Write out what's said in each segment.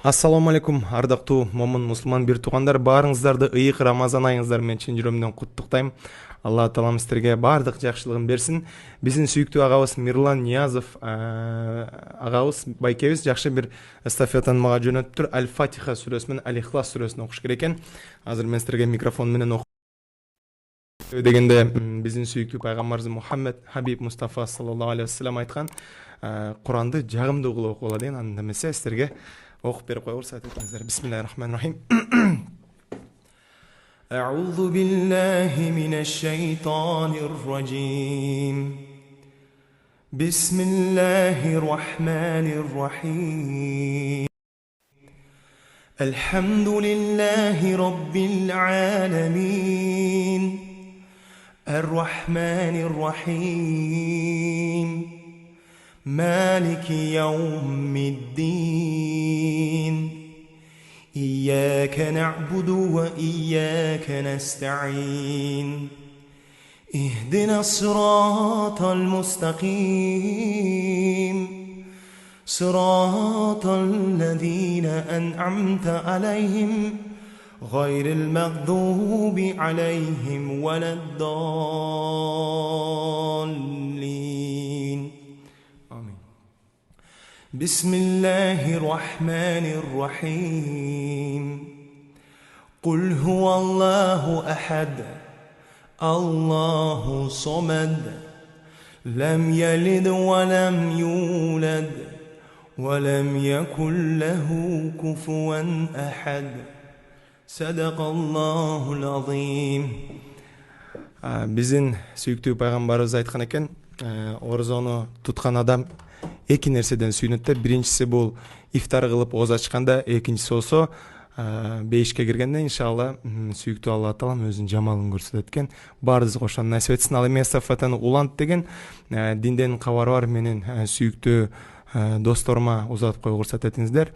Ассаламу алейкум, ардактуу момун мусулман бир туугандар, баарыңыздарды ыйык Рамазан айыңыздар менен чын жүрөмдөн куттуктайм. Алла таалам силерге баардык жакшылыгын берсин. Биздин сүйүктүү агабыз Мирлан Ниязов агабыз, байкебиз жакшы бир эстафетаны мага жөнөттүр. Аль-Фатиха сүрөсү менен Аль-Ихлас сүрөсүн окуш керек экен. Азыр мен силерге микрофон менен дегенде биздин сүйүктүү пайгамбарыбыз Мухаммед Хабиб Мустафа саллаллаху алейхи ва саллям айткан, Куранды жагымдуу кылып окугула деген. Анда эмесе силерге окуп берип коебуз. Айтыңыздар. Бисмиллахир-рахманир-рахим. أعوذ بالله من الشيطان الرجيم. بسم الله الرحمن الرحيم. الحمد لله رب العالمين الرحمن الرحيم مالك يوم الدين إياك نعبد وإياك نستعين اهدنا الصراط المستقيم صراط الذين أنعمت عليهم غير المغضوب عليهم ولا الضالين آمين. بسم الله الرحمن الرحيم. قل هو الله أحد الله صمد لم يلد ولم يولد ولم يكن له كفوا أحد صدق الله العظيم. Биздин сүйүктүү пайгамбарыбыз айткан экен, орозону туткан адам эки нерседен сүйүнөт да. Биринчиси бул ифтар кылып ооз ачканда, экинчиси болсо бейишке киргенде иншалла сүйүктүү Алла таалам өзүнүн жамалын көрсөтөт экен. Баарыбызга ошону насип этсин. Ал эми эстафетаны улант деген динден кабары бар менен сүйүктүү досторума узатып койгуга уруксат этиңиздер.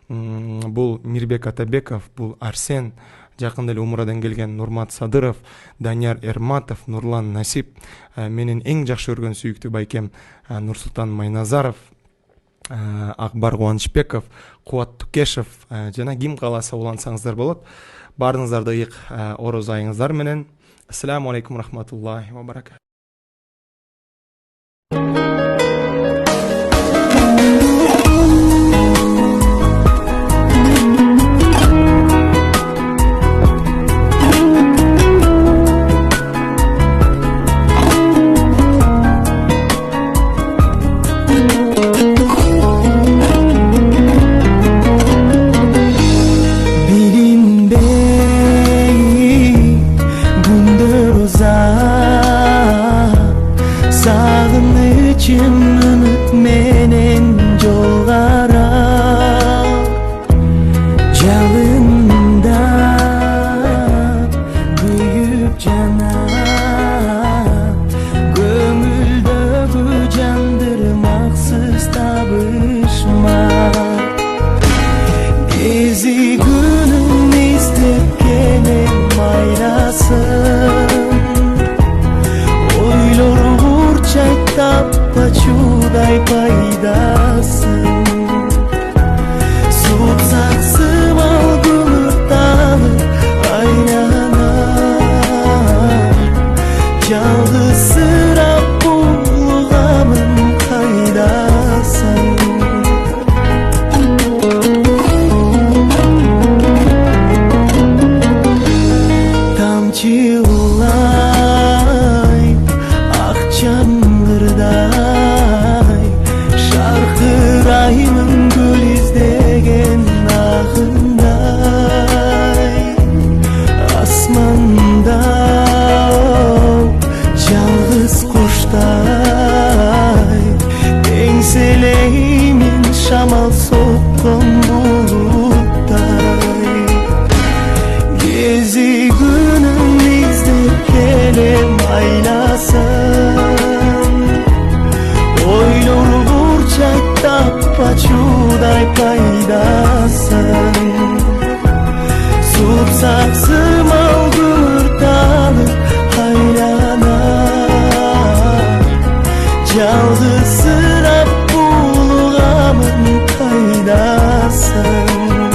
Бул Мирбек Атабеков, бул Арсен, жакында эле Умрадан келген Нурмат Садыров, Данияр Эрматов, Нурлан Насип, менин эң жакшы көргөн сүйүктүү байкем Нурсултан Майназаров, Акбар Кубанычбеков, Кубат Тукешев жана ким кааласа улансаңыздар болот. Баарыңыздарды ыйык орозо айыңыздар менен. Ассаламу алейкум рахматуллахи ва баракатух. Paçuday paydasın Sutsatsı malgımırtalı aynanar Çaldı sıra bulgamın kaydasın Tamçılay akçangırday Şarkırayımın gül izlegen ahınday Asmanda yalnız kuştay Engseleyimin şamal sokkan bulutay Gezi günüm izlep gelem aynasan Oylur burçakta paçuday paydasın Supsaksı malgımırtalı haylanar Çaldı sıra bulgamın kaydasın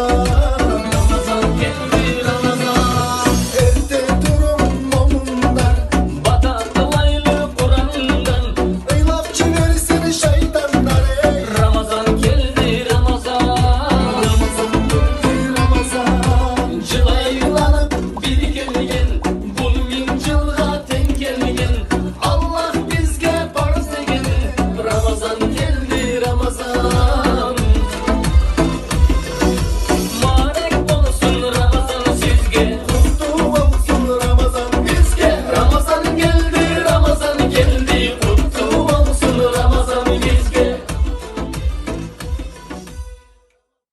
болсо